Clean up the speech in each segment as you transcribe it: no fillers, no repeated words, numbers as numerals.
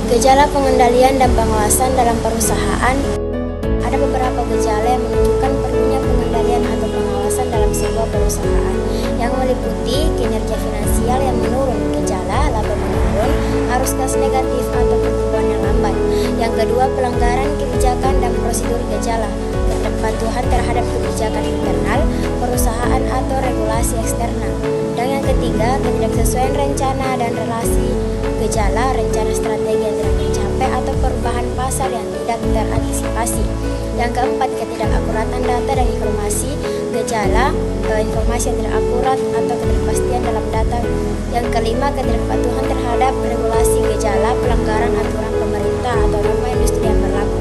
Gejala pengendalian dan pengawasan dalam perusahaan. Ada beberapa gejala yang menunjukkan perlunya pengendalian atau pengawasan dalam sebuah perusahaan, yang meliputi kinerja finansial yang menurun, gejala laba menurun, arus kas negatif atau pertumbuhan yang lambat. Yang kedua, pelanggaran kebijakan dan prosedur, gejala ketidakpatuhan terhadap kebijakan internal perusahaan atau regulasi eksternal. Dan yang ketiga, ketidaksesuaian rencana dan relasi, gejala rencana strategi yang tidak tercapai atau perubahan pasar yang tidak terantisipasi. Yang keempat, ketidakakuratan data dan informasi, gejala informasi yang tidak akurat atau ketidakpastian dalam data. Yang kelima, ketidakpatuhan terhadap regulasi, gejala pelanggaran aturan pemerintah atau norma industri yang berlaku.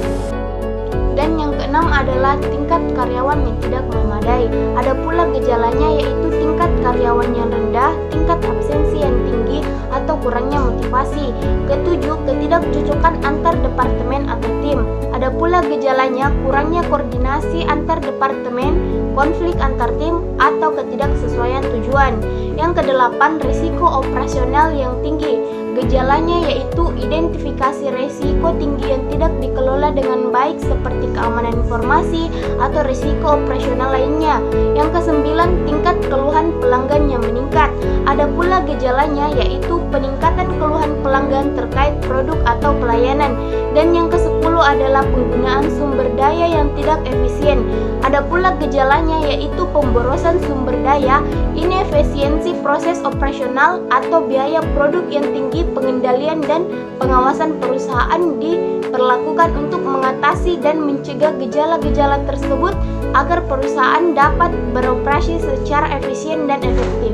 Dan yang keenam adalah tingkat karyawan yang tidak memadai. Ada pula gejalanya, yaitu tingkat karyawan yang rendah, tingkat absensi yang tinggi, atau kurangnya motivasi. Ketujuh, ketidakcocokan antar departemen atau tim. Ada pula gejalanya, kurangnya koordinasi antar departemen, konflik antar tim, atau ketidaksesuaian tujuan. Yang kedelapan, risiko operasional yang tinggi. Gejalanya yaitu identifikasi risiko tinggi yang tidak dikelola dengan baik seperti keamanan informasi atau risiko operasional lainnya. Yang kesembilan, tingkat keluhan pelanggan yang meningkat. Ada pula gejalanya yaitu peningkatan keluhan pelanggan terkait produk atau pelayanan. Dan yang kesepuluh adalah penggunaan sumber daya yang tidak efisien. Ada pula gejalanya yaitu pemborosan sumber daya, inefisiensi proses operasional atau biaya produk yang tinggi. Pengendalian dan pengawasan perusahaan diperlakukan untuk mengatasi dan mencegah gejala-gejala tersebut agar perusahaan dapat beroperasi secara efisien dan efektif.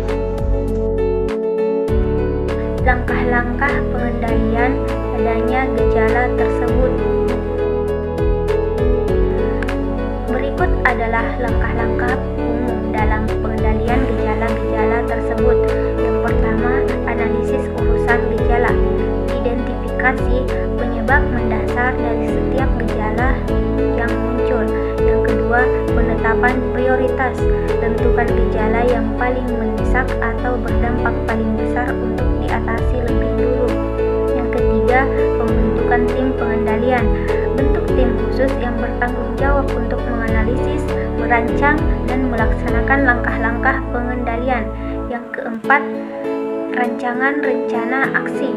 Langkah-langkah pengendalian adanya gejala tersebut. Berikut adalah langkah-langkah umum dalam pengendalian gejala-gejala tersebut. Yang pertama, analisis urusan gejala. Identifikasi penyebab mendasar dari setiap gejala yang muncul. Yang kedua, penetapan prioritas. Tentukan gejala yang paling mendesak atau berdampak paling besar untuk diatasi lebih dulu. Yang ketiga, pembentukan tim pengendalian. Bentuk tim khusus yang bertanggung jawab untuk menganalisis, merancang, dan melaksanakan langkah-langkah pengendalian. Yang keempat, rancangan rencana aksi.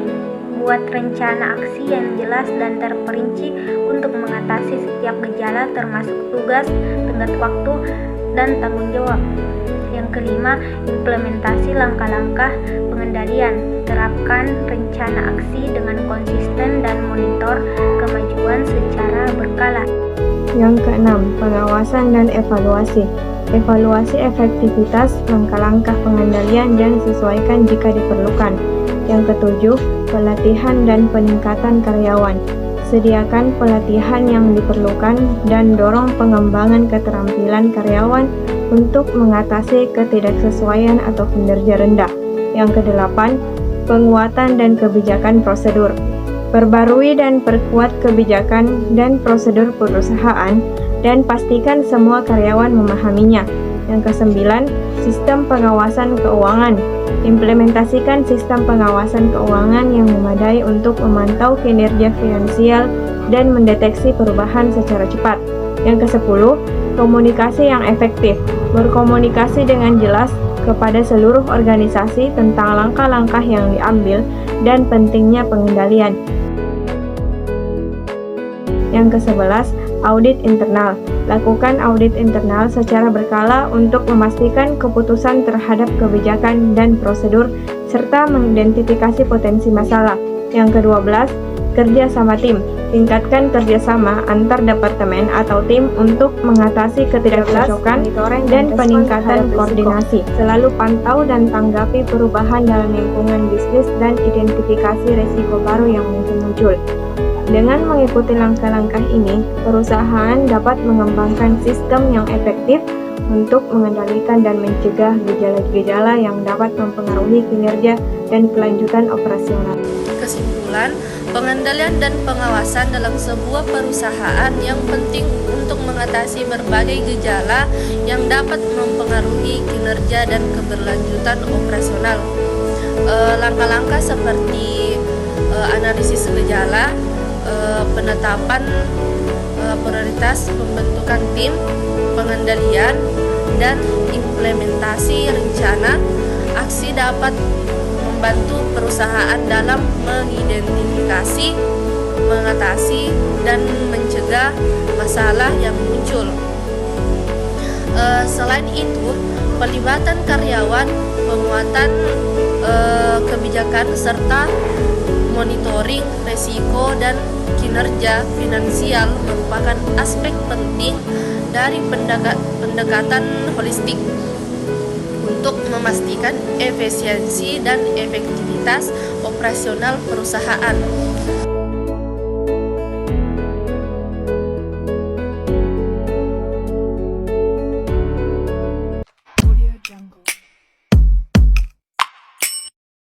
Buat rencana aksi yang jelas dan terperinci untuk mengatasi setiap gejala termasuk tugas, tenggat waktu, dan tanggung jawab. Yang kelima, implementasi langkah-langkah pengendalian. Terapkan rencana aksi dengan konsisten dan monitor kemajuan secara berkala. Yang keenam, pengawasan dan evaluasi. Evaluasi efektivitas langkah-langkah pengendalian dan sesuaikan jika diperlukan. Yang ketujuh, pelatihan dan peningkatan karyawan. Sediakan pelatihan yang diperlukan dan dorong pengembangan keterampilan karyawan untuk mengatasi ketidaksesuaian atau kinerja rendah. Yang kedelapan, penguatan dan kebijakan prosedur. Perbarui dan perkuat kebijakan dan prosedur perusahaan dan pastikan semua karyawan memahaminya. Yang kesembilan, sistem pengawasan keuangan. Implementasikan sistem pengawasan keuangan yang memadai untuk memantau kinerja finansial dan mendeteksi perubahan secara cepat. Yang kesepuluh, komunikasi yang efektif. Berkomunikasi dengan jelas kepada seluruh organisasi tentang langkah-langkah yang diambil dan pentingnya pengendalian. Yang ke-11, audit internal. Lakukan audit internal secara berkala untuk memastikan keputusan terhadap kebijakan dan prosedur serta mengidentifikasi potensi masalah. Yang ke-12, kerja sama tim. Tingkatkan kerjasama antar departemen atau tim untuk mengatasi ketidakcocokan dan peningkatan koordinasi. Selalu pantau dan tanggapi perubahan dalam lingkungan bisnis dan identifikasi risiko baru yang mungkin muncul. Dengan mengikuti langkah-langkah ini, perusahaan dapat mengembangkan sistem yang efektif untuk mengendalikan dan mencegah gejala-gejala yang dapat mempengaruhi kinerja dan kelanjutan operasional. Kesimpulan, pengendalian dan pengawasan dalam sebuah perusahaan yang penting untuk mengatasi berbagai gejala yang dapat mempengaruhi kinerja dan keberlanjutan operasional. Langkah-langkah seperti analisis gejala, penetapan prioritas, pembentukan tim, pengendalian, dan implementasi rencana aksi dapat membantu perusahaan dalam mengidentifikasi, mengatasi, dan mencegah masalah yang muncul. Selain itu, pelibatan karyawan, penguatan kebijakan, serta monitoring risiko dan kinerja finansial merupakan aspek penting dari pendekatan holistik untuk memastikan efisiensi dan efektivitas operasional perusahaan.